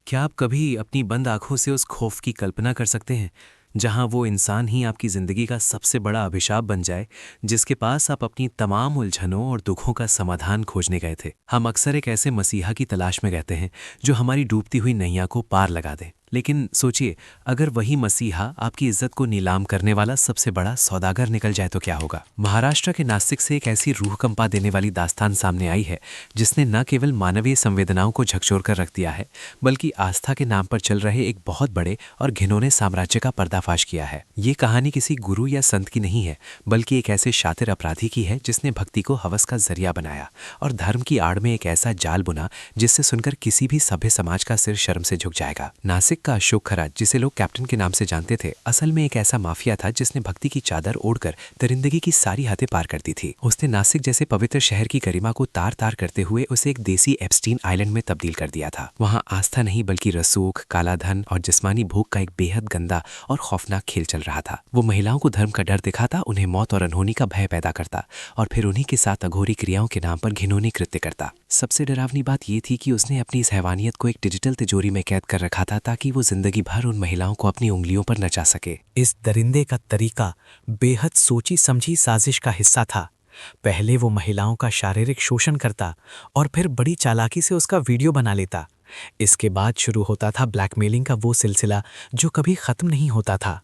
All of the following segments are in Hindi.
क्या आप कभी अपनी बंद आँखों से उस खौफ की कल्पना कर सकते हैं, जहाँ वो इंसान ही आपकी ज़िंदगी का सबसे बड़ा अभिशाप बन जाए, जिसके पास आप अपनी तमाम उलझनों और दुखों का समाधान खोजने गए थे? हम अक्सर एक ऐसे मसीहा की तलाश में रहते हैं, जो हमारी डूबती हुई नैया को पार लगा दे। लेकिन सोचिए, अगर वही मसीहा आपकी इज्जत को नीलाम करने वाला सबसे बड़ा सौदागर निकल जाए तो क्या होगा? महाराष्ट्र के नासिक से एक ऐसी रूह कंपा देने वाली दास्तान सामने आई है, जिसने न केवल मानवीय संवेदनाओं को झकझोर कर रख दिया है, बल्कि आस्था के नाम पर चल रहे एक बहुत बड़े और घिनौने साम्राज्य का पर्दाफाश किया है। ये कहानी किसी गुरु या संत की नहीं है, बल्कि एक ऐसे शातिर अपराधी की है जिसने भक्ति को हवस का जरिया बनाया और धर्म की आड़ में एक ऐसा जाल बुना जिससे सुनकर किसी भी सभ्य समाज का सिर शर्म से झुक जाएगा। नासिक का अशोक खरात, जिसे लोग कैप्टन के नाम से जानते थे, असल में एक ऐसा माफिया था जिसने भक्ति की चादर ओढ़कर दरिंदगी की सारी हदें पार कर दी थी। उसने नासिक जैसे पवित्र शहर की गरिमा को तार तार करते हुए उसे एक देसी एप्स्टीन आइलैंड में तब्दील कर दिया था। वहां आस्था नहीं बल्कि रसूख, काला धन और जिस्मानी भूख का एक बेहद गंदा और खौफनाक खेल चल रहा था। वो महिलाओं को धर्म का डर दिखाता, उन्हें मौत और अनहोनी का भय पैदा करता और फिर उन्हीं के साथ अघोरी क्रियाओं के नाम पर घिनौनी कृत्य करता। सबसे डरावनी बात यह थी कि उसने अपनी इस हैवानियत को एक डिजिटल तिजोरी में कैद कर रखा था, ताकि वो जिंदगी भर उन महिलाओं को अपनी उंगलियों पर नचा सके। इस दरिंदे का तरीका बेहद सोची समझी साजिश का हिस्सा था। पहले वो महिलाओं का शारीरिक शोषण करता और फिर बड़ी चालाकी से उसका वीडियो बना लेता। इसके बाद शुरू होता था ब्लैकमेलिंग का वो सिलसिला जो कभी खत्म नहीं होता था।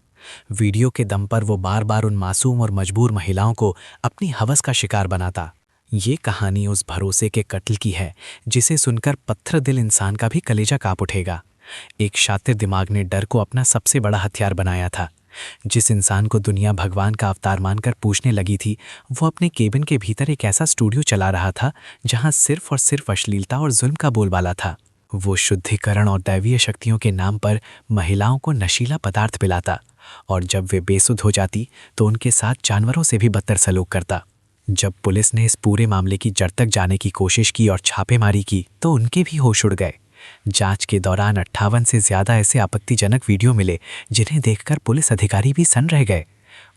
वीडियो के दम पर वो बार बार उन मासूम और मजबूर महिलाओं को अपनी हवस का शिकार बनाता। ये कहानी उस भरोसे के कत्ल की है जिसे सुनकर पत्थर दिल इंसान का भी कलेजा कांप उठेगा। एक शातिर दिमाग ने डर को अपना सबसे बड़ा हथियार बनाया था। जिस इंसान को दुनिया भगवान का अवतार मानकर पूछने लगी थी, वो अपने केबिन के भीतर एक ऐसा स्टूडियो चला रहा था जहां सिर्फ और सिर्फ अश्लीलता और जुल्म का बोलबाला था। वो शुद्धिकरण और दैवीय शक्तियों के नाम पर महिलाओं को नशीला पदार्थ पिलाता और जब वे बेसुध हो जाती तो उनके साथ जानवरों से भी बदतर सलूक करता। जब पुलिस ने इस पूरे मामले की जड़ तक जाने की कोशिश की और छापेमारी की तो उनके भी होश उड़ गए। जांच के दौरान 58 से ज्यादा ऐसे आपत्तिजनक वीडियो मिले जिन्हें देखकर पुलिस अधिकारी भी सन्न रह गए।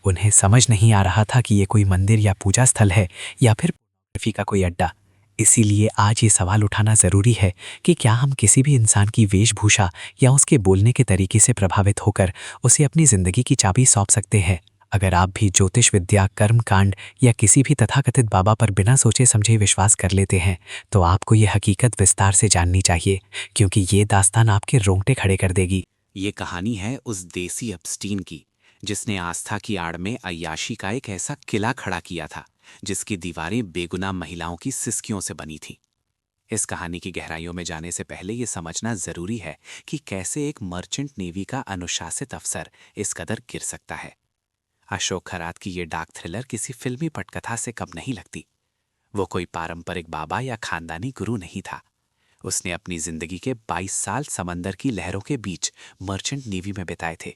उन्हें समझ नहीं आ रहा था कि ये कोई मंदिर या पूजा स्थल है या फिर पोर्नोग्राफी का कोई अड्डा। इसीलिए आज ये सवाल उठाना ज़रूरी है कि क्या हम किसी भी इंसान की वेशभूषा या उसके बोलने के तरीके से प्रभावित होकर उसे अपनी ज़िंदगी की चाबी सौंप सकते हैं। अगर आप भी ज्योतिष विद्या, कर्मकांड या किसी भी तथाकथित बाबा पर बिना सोचे समझे विश्वास कर लेते हैं, तो आपको ये हकीकत विस्तार से जाननी चाहिए, क्योंकि ये दास्तान आपके रोंगटे खड़े कर देगी। ये कहानी है उस देसी एप्स्टीन की, जिसने आस्था की आड़ में अय्याशी का एक ऐसा किला खड़ा किया था जिसकी दीवारें बेगुनाह महिलाओं की सिसकियों से बनी थीं। इस कहानी की गहराइयों में जाने से पहले ये समझना जरूरी है कि कैसे एक मर्चेंट नेवी का अनुशासित अफसर इस कदर गिर सकता है। अशोक खरात की ये डार्क थ्रिलर किसी फिल्मी पटकथा से कम नहीं लगती। वो कोई पारंपरिक बाबा या खानदानी गुरु नहीं था। उसने अपनी जिंदगी के 22 साल समंदर की लहरों के बीच मर्चेंट नेवी में बिताए थे।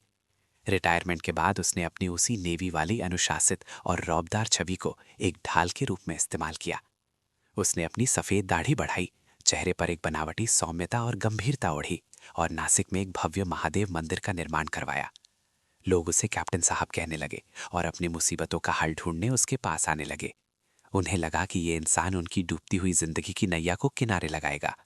रिटायरमेंट के बाद उसने अपनी उसी नेवी वाली अनुशासित और रौबदार छवि को एक ढाल के रूप में इस्तेमाल किया। उसने अपनी सफ़ेद दाढ़ी बढ़ाई, चेहरे पर एक बनावटी सौम्यता और गंभीरता ओढ़ी और नासिक में एक भव्य महादेव मंदिर का निर्माण करवाया। लोग उसे कैप्टन साहब कहने लगे और अपनी मुसीबतों का हल ढूंढने उसके पास आने लगे। उन्हें लगा कि ये इंसान उनकी डूबती हुई जिंदगी की नैया को किनारे लगाएगा,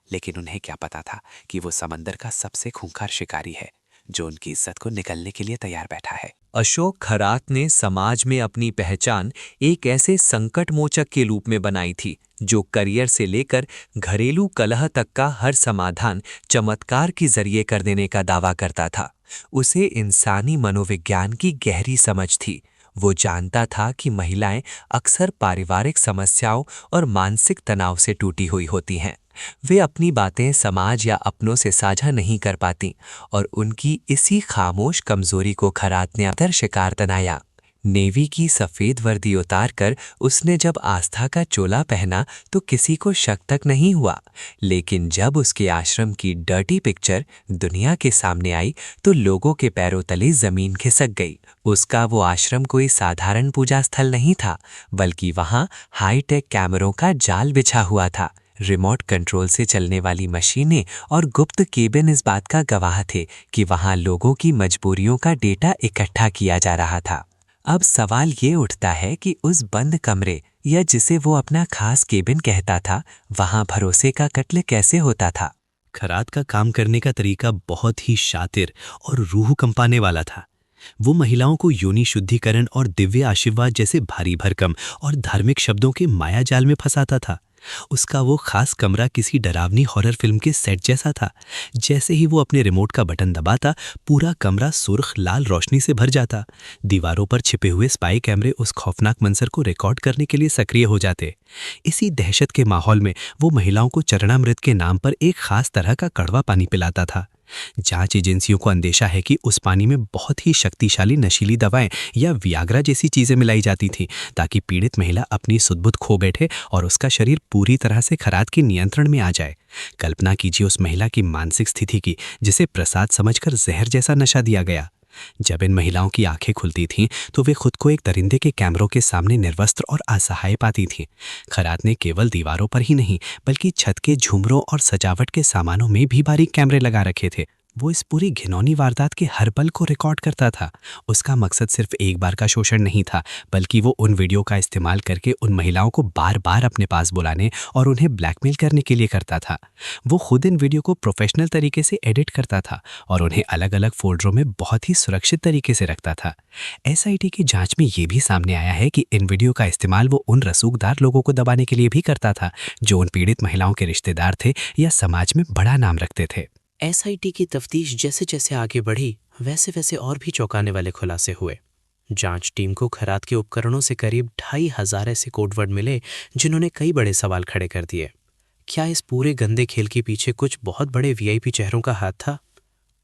लेकिन उन्हें क्या पता था कि वो समंदर का सबसे खूंखार शिकारी है जो उनकी इज्जत को निगलने के लिए तैयार बैठा है। अशोक खरात ने समाज में अपनी पहचान एक ऐसे संकट मोचक के रूप में बनाई थी जो करियर से लेकर घरेलू कलह तक का हर समाधान चमत्कार के जरिए कर देने का दावा करता था। उसे इंसानी मनोविज्ञान की गहरी समझ थी। वो जानता था कि महिलाएं अक्सर पारिवारिक समस्याओं और मानसिक तनाव से टूटी हुई होती हैं। वे अपनी बातें समाज या अपनों से साझा नहीं कर पाती और उनकी इसी खामोश कमजोरी को खरात ने अपना शिकार बनाया। नेवी की सफ़ेद वर्दी उतारकर उसने जब आस्था का चोला पहना तो किसी को शक तक नहीं हुआ, लेकिन जब उसके आश्रम की डर्टी पिक्चर दुनिया के सामने आई तो लोगों के पैरों तले जमीन खिसक गई। उसका वो आश्रम कोई साधारण पूजा स्थल नहीं था, बल्कि वहाँ हाईटेक कैमरों का जाल बिछा हुआ था। रिमोट कंट्रोल से चलने वाली मशीनें और गुप्त केबिन इस बात का गवाह थे कि वहाँ लोगों की मजबूरियों का डेटा इकट्ठा किया जा रहा था। अब सवाल ये उठता है कि उस बंद कमरे या जिसे वो अपना खास केबिन कहता था, वहां भरोसे का कत्ल कैसे होता था? खरात का काम करने का तरीका बहुत ही शातिर और रूह कंपाने वाला था। वो महिलाओं को योनि शुद्धिकरण और दिव्य आशीर्वाद जैसे भारी भरकम और धार्मिक शब्दों के मायाजाल में फंसाता था। उसका वो खास कमरा किसी डरावनी हॉरर फिल्म के सेट जैसा था। जैसे ही वो अपने रिमोट का बटन दबाता, पूरा कमरा सुर्ख लाल रोशनी से भर जाता। दीवारों पर छिपे हुए स्पाई कैमरे उस खौफनाक मंजर को रिकॉर्ड करने के लिए सक्रिय हो जाते। इसी दहशत के माहौल में वो महिलाओं को चरणामृत के नाम पर एक खास तरह का कड़वा पानी पिलाता था। जांच एजेंसियों को अंदेशा है कि उस पानी में बहुत ही शक्तिशाली नशीली दवाएं या वियाग्रा जैसी चीजें मिलाई जाती थीं, ताकि पीड़ित महिला अपनी सुध-बुध खो बैठे और उसका शरीर पूरी तरह से खरात के नियंत्रण में आ जाए। कल्पना कीजिए उस महिला की मानसिक स्थिति की, जिसे प्रसाद समझकर जहर जैसा नशा दिया गया। जब इन महिलाओं की आंखें खुलती थीं तो वे खुद को एक दरिंदे के कैमरों के सामने निर्वस्त्र और असहाय पाती थीं। खरात ने केवल दीवारों पर ही नहीं, बल्कि छत के झूमरों और सजावट के सामानों में भी बारीक कैमरे लगा रखे थे। वो इस पूरी घिनौनी वारदात के हर पल को रिकॉर्ड करता था। उसका मकसद सिर्फ एक बार का शोषण नहीं था, बल्कि वो उन वीडियो का इस्तेमाल करके उन महिलाओं को बार बार अपने पास बुलाने और उन्हें ब्लैकमेल करने के लिए करता था। वो खुद इन वीडियो को प्रोफेशनल तरीके से एडिट करता था और उन्हें अलग अलग फोल्डरों में बहुत ही सुरक्षित तरीके से रखता था। SIT की जांच में ये भी सामने आया है कि इन वीडियो का इस्तेमाल वो उन रसूखदार लोगों को दबाने के लिए भी करता था, जो उन पीड़ित महिलाओं के रिश्तेदार थे या समाज में बड़ा नाम रखते थे। SIT की तफ्तीश जैसे जैसे आगे बढ़ी, वैसे वैसे और भी चौंकाने वाले खुलासे हुए। जांच टीम को खरात के उपकरणों से करीब 2500 ऐसे कोडवर्ड मिले, जिन्होंने कई बड़े सवाल खड़े कर दिए। क्या इस पूरे गंदे खेल के पीछे कुछ बहुत बड़े VIP चेहरों का हाथ था?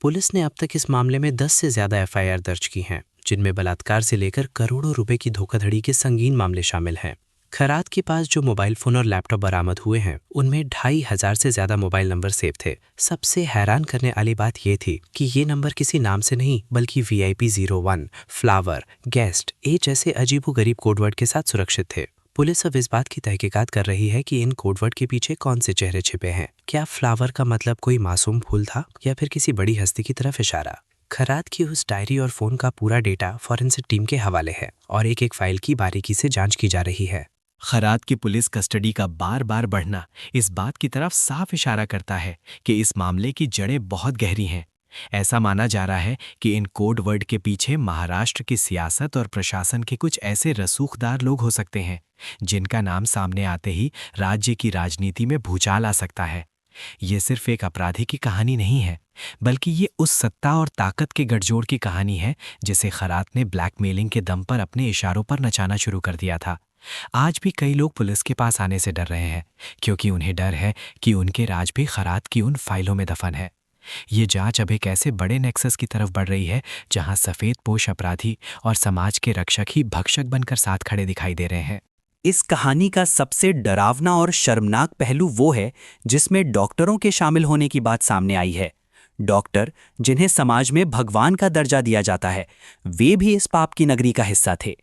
पुलिस ने अब तक इस मामले में 10 से ज्यादा FIR दर्ज की हैं, जिनमें बलात्कार से लेकर करोड़ों रुपए की धोखाधड़ी के संगीन मामले शामिल हैं। खरात के पास जो मोबाइल फोन और लैपटॉप बरामद हुए हैं, उनमें 2500 से ज्यादा मोबाइल नंबर सेव थे। सबसे हैरान करने वाली बात यह थी कि ये नंबर किसी नाम से नहीं, बल्कि VIP 01, फ्लावर, गेस्ट, ए जैसे अजीबोगरीब कोडवर्ड के साथ सुरक्षित थे। पुलिस अब इस बात की तहकीकात कर रही है कि इन कोडवर्ड के पीछे कौन से चेहरे छिपे हैं। क्या फ्लावर का मतलब कोई मासूम फूल था, या फिर किसी बड़ी हस्ती की तरफ इशारा? खरात की उस डायरी और फोन का पूरा डेटा फॉरेंसिक टीम के हवाले है और एक एक फाइल की बारीकी से जांच की जा रही है। खरात की पुलिस कस्टडी का बार बार बढ़ना इस बात की तरफ साफ इशारा करता है कि इस मामले की जड़ें बहुत गहरी हैं। ऐसा माना जा रहा है कि इन कोड वर्ड के पीछे महाराष्ट्र की सियासत और प्रशासन के कुछ ऐसे रसूखदार लोग हो सकते हैं, जिनका नाम सामने आते ही राज्य की राजनीति में भूचाल आ सकता है। ये सिर्फ एक अपराधी की कहानी नहीं है, बल्कि ये उस सत्ता और ताकत के गठजोड़ की कहानी है जिसे खरात ने ब्लैकमेलिंग के दम पर अपने इशारों पर नचाना शुरू कर दिया था। आज भी कई लोग पुलिस के पास आने से डर रहे हैं, क्योंकि उन्हें डर है कि उनके राज भी खरात की उन फाइलों में दफन है। ये जांच अब एक ऐसे बड़े नेक्सस की तरफ बढ़ रही है, जहां सफेद पोश अपराधी और समाज के रक्षक ही भक्षक बनकर साथ खड़े दिखाई दे रहे हैं। इस कहानी का सबसे डरावना और शर्मनाक पहलू वो है जिसमें डॉक्टरों के शामिल होने की बात सामने आई है। डॉक्टर, जिन्हें समाज में भगवान का दर्जा दिया जाता है, वे भी इस पाप की नगरी का हिस्सा थे।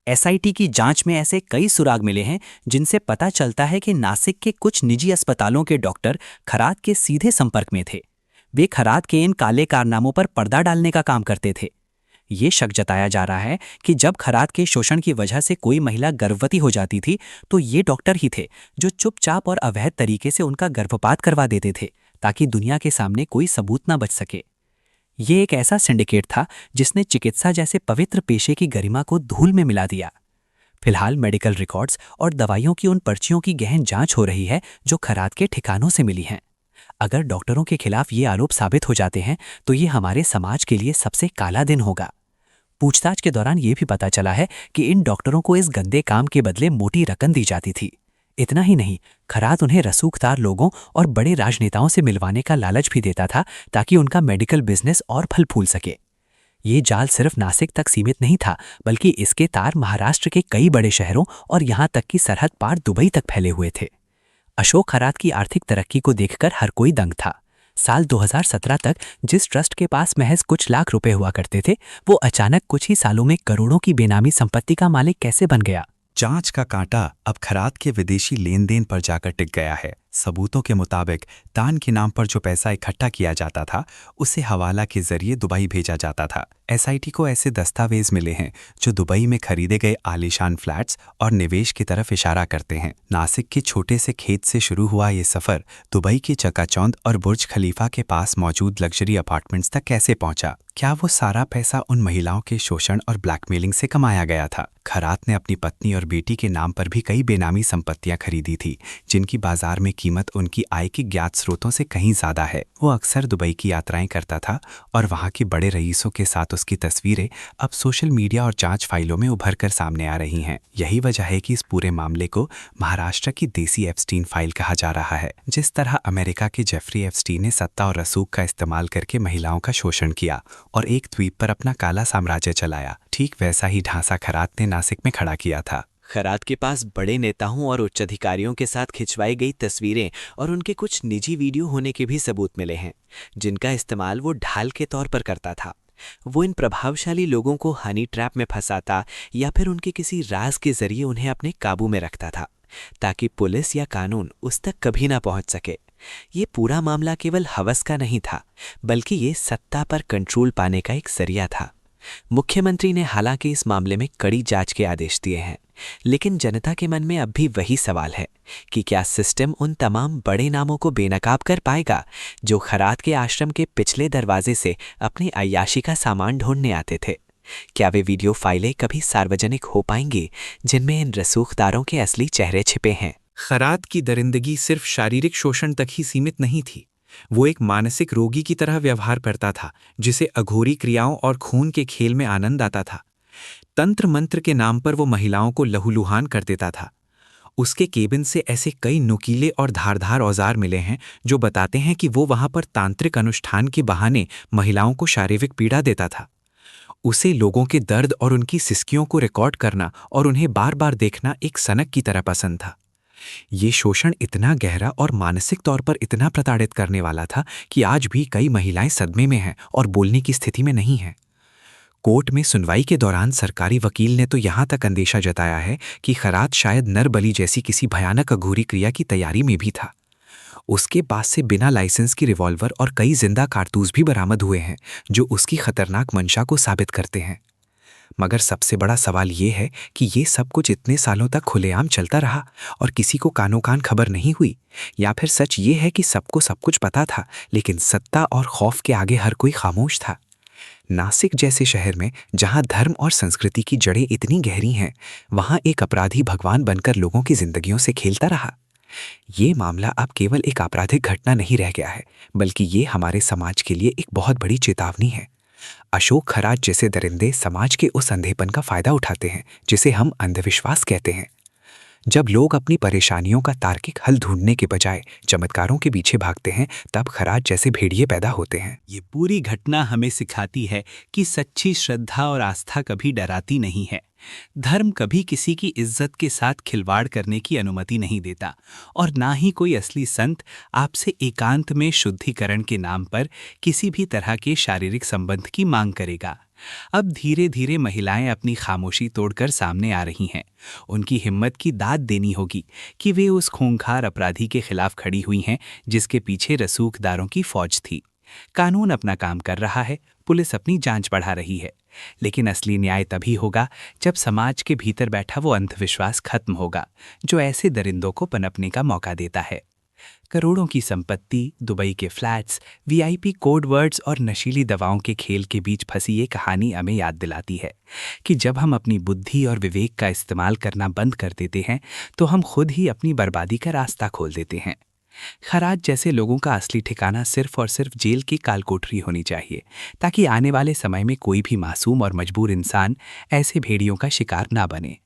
SIT की जांच में ऐसे कई सुराग मिले हैं जिनसे पता चलता है कि नासिक के कुछ निजी अस्पतालों के डॉक्टर खरात के सीधे संपर्क में थे। वे खरात के इन काले कारनामों पर पर्दा डालने का काम करते थे। ये शक जताया जा रहा है कि जब खरात के शोषण की वजह से कोई महिला गर्भवती हो जाती थी, तो ये डॉक्टर ही थे जो चुपचाप और अवैध तरीके से उनका गर्भपात करवा देते थे, ताकि दुनिया के सामने कोई सबूत न बच सके। ये एक ऐसा सिंडिकेट था जिसने चिकित्सा जैसे पवित्र पेशे की गरिमा को धूल में मिला दिया। फिलहाल मेडिकल रिकॉर्ड्स और दवाइयों की उन पर्चियों की गहन जांच हो रही है जो खरात के ठिकानों से मिली हैं। अगर डॉक्टरों के खिलाफ ये आरोप साबित हो जाते हैं तो ये हमारे समाज के लिए सबसे काला दिन होगा। पूछताछ के दौरान ये भी पता चला है कि इन डॉक्टरों को इस गंदे काम के बदले मोटी रकम दी जाती थी। इतना ही नहीं, खरात उन्हें रसूखदार लोगों और बड़े राजनेताओं से मिलवाने का लालच भी देता था, ताकि उनका मेडिकल बिजनेस और फल फूल सके। ये जाल सिर्फ नासिक तक सीमित नहीं था, बल्कि इसके तार महाराष्ट्र के कई बड़े शहरों और यहाँ तक कि सरहद पार दुबई तक फैले हुए थे। अशोक खरात की आर्थिक तरक्की को देखकर हर कोई दंग था। साल 2017 तक जिस ट्रस्ट के पास महज कुछ लाख रुपए हुआ करते थे, वो अचानक कुछ ही सालों में करोड़ों की बेनामी संपत्ति का मालिक कैसे बन गया? जांच का कांटा अब खरात के विदेशी लेन देन पर जाकर टिक गया है। सबूतों के मुताबिक दान के नाम पर जो पैसा इकट्ठा किया जाता था उसे हवाला के जरिए दुबई भेजा जाता था। एसआईटी को ऐसे दस्तावेज मिले हैं जो दुबई में खरीदे गए आलीशान फ्लैट्स और निवेश की तरफ इशारा करते हैं। नासिक के छोटे से खेत से शुरू हुआ ये सफर दुबई के चकाचौंध और बुर्ज खलीफा के पास मौजूद लग्जरी अपार्टमेंट्स तक कैसे पहुंचा? क्या वो सारा पैसा उन महिलाओं के शोषण और ब्लैकमेलिंग से कमाया गया था? खरात ने अपनी पत्नी और बेटी के नाम पर भी कई बेनामी संपत्तियां खरीदी थी, जिनकी बाजार में कीमत उनकी आय के ज्ञात स्रोतों से कहीं ज्यादा है। वो अक्सर दुबई की यात्राएं करता था और वहां के बड़े रईसों के साथ उसकी तस्वीरें अब सोशल मीडिया और जांच फाइलों में उभर कर सामने आ रही हैं। यही वजह है कि इस पूरे मामले को महाराष्ट्र की देसी एप्स्टीन फाइल कहा जा रहा है। जिस तरह अमेरिका के जेफरी एप्स्टीन ने सत्ता और रसूख का इस्तेमाल करके महिलाओं का शोषण किया और एक द्वीप पर अपना काला साम्राज्य चलाया, ठीक वैसा ही ढांचा खरात ने नासिक में खड़ा किया था। खरात के पास बड़े नेताओं और उच्च अधिकारियों के साथ खिंचवाई गई तस्वीरें और उनके कुछ निजी वीडियो होने के भी सबूत मिले हैं, जिनका इस्तेमाल वो ढाल के तौर पर करता था। वो इन प्रभावशाली लोगों को हनी ट्रैप में फंसाता या फिर उनके किसी राज के जरिए उन्हें अपने काबू में रखता था, ताकि पुलिस या कानून उस तक कभी ना पहुंच सके। ये पूरा मामला केवल हवस का नहीं था, बल्कि ये सत्ता पर कंट्रोल पाने का एक जरिया था। मुख्यमंत्री ने हालांकि इस मामले में कड़ी जांच के आदेश दिए हैं, लेकिन जनता के मन में अब भी वही सवाल है कि क्या सिस्टम उन तमाम बड़े नामों को बेनकाब कर पाएगा जो खरात के आश्रम के पिछले दरवाजे से अपनी अय्याशी का सामान ढूंढने आते थे? क्या वे वीडियो फाइलें कभी सार्वजनिक हो पाएंगी जिनमें इन रसूखदारों के असली चेहरे छिपे हैं? खरात की दरिंदगी सिर्फ शारीरिक शोषण तक ही सीमित नहीं थी। वो एक मानसिक रोगी की तरह व्यवहार करता था, जिसे अघोरी क्रियाओं और खून के खेल में आनंद आता था। तंत्र मंत्र के नाम पर वो महिलाओं को लहूलुहान कर देता था। उसके केबिन से ऐसे कई नुकीले और धारदार औजार मिले हैं जो बताते हैं कि वो वहां पर तांत्रिक अनुष्ठान के बहाने महिलाओं को शारीरिक पीड़ा देता था। उसे लोगों के दर्द और उनकी सिसकियों को रिकॉर्ड करना और उन्हें बार बार देखना एक सनक की तरह पसंद था। ये शोषण इतना गहरा और मानसिक तौर पर इतना प्रताड़ित करने वाला था कि आज भी कई महिलाएं सदमे में हैं और बोलने की स्थिति में नहीं हैं। कोर्ट में सुनवाई के दौरान सरकारी वकील ने तो यहाँ तक अंदेशा जताया है कि खरात शायद नरबली जैसी किसी भयानक अघोरी क्रिया की तैयारी में भी था। उसके पास से बिना लाइसेंस की रिवॉल्वर और कई जिंदा कारतूस भी बरामद हुए हैं, जो उसकी खतरनाक मंशा को साबित करते हैं। मगर सबसे बड़ा सवाल ये है कि ये सब कुछ इतने सालों तक खुलेआम चलता रहा और किसी को कानो कान खबर नहीं हुई, या फिर सच ये है कि सबको सब कुछ पता था लेकिन सत्ता और खौफ के आगे हर कोई खामोश था। नासिक जैसे शहर में जहां धर्म और संस्कृति की जड़ें इतनी गहरी हैं, वहां एक अपराधी भगवान बनकर लोगों की जिंदगियों से खेलता रहा। ये मामला अब केवल एक आपराधिक घटना नहीं रह गया है, बल्कि ये हमारे समाज के लिए एक बहुत बड़ी चेतावनी है। अशोक खरात जैसे दरिंदे समाज के उस अंधेपन का फायदा उठाते हैं जिसे हम अंधविश्वास कहते हैं। जब लोग अपनी परेशानियों का तार्किक हल ढूंढने के बजाय चमत्कारों के पीछे भागते हैं, तब खरात जैसे भेड़िए पैदा होते हैं। ये पूरी घटना हमें सिखाती है कि सच्ची श्रद्धा और आस्था कभी डराती नहीं है। धर्म कभी किसी की इज्जत के साथ खिलवाड़ करने की अनुमति नहीं देता और ना ही कोई असली संत आपसे एकांत में शुद्धिकरण के नाम पर किसी भी तरह के शारीरिक संबंध की मांग करेगा। अब धीरे धीरे महिलाएं अपनी खामोशी तोड़कर सामने आ रही हैं। उनकी हिम्मत की दाद देनी होगी कि वे उस खूंखार अपराधी के खिलाफ खड़ी हुई हैं जिसके पीछे रसूखदारों की फौज थी। कानून अपना काम कर रहा है, पुलिस अपनी जांच बढ़ा रही है, लेकिन असली न्याय तभी होगा जब समाज के भीतर बैठा वो अंधविश्वास खत्म होगा जो ऐसे दरिंदों को पनपने का मौका देता है। करोड़ों की संपत्ति, दुबई के फ्लैट्स, वीआईपी कोड वर्ड्स और नशीली दवाओं के खेल के बीच फंसी ये कहानी हमें याद दिलाती है कि जब हम अपनी बुद्धि और विवेक का इस्तेमाल करना बंद कर देते हैं तो हम खुद ही अपनी बर्बादी का रास्ता खोल देते हैं। खरात जैसे लोगों का असली ठिकाना सिर्फ और सिर्फ जेल की कालकोठरी होनी चाहिए, ताकि आने वाले समय में कोई भी मासूम और मजबूर इंसान ऐसे भेड़ियों का शिकार ना बने।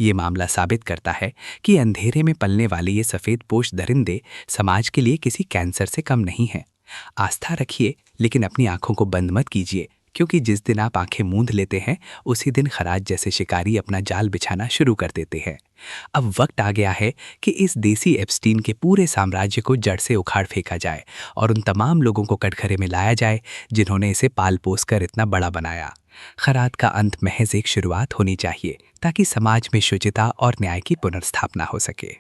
ये मामला साबित करता है कि अंधेरे में पलने वाले ये सफ़ेद पोश दरिंदे समाज के लिए किसी कैंसर से कम नहीं हैं। आस्था रखिए, लेकिन अपनी आंखों को बंद मत कीजिए, क्योंकि जिस दिन आप आंखें मूंद लेते हैं उसी दिन खरात जैसे शिकारी अपना जाल बिछाना शुरू कर देते हैं। अब वक्त आ गया है कि इस देसी एप्स्टीन के पूरे साम्राज्य को जड़ से उखाड़ फेंका जाए और उन तमाम लोगों को कटघरे में लाया जाए जिन्होंने इसे पाल पोस कर इतना बड़ा बनाया। खरात का अंत महज एक शुरुआत होनी चाहिए ताकि समाज में शुचिता और न्याय की पुनर्स्थापना हो सके।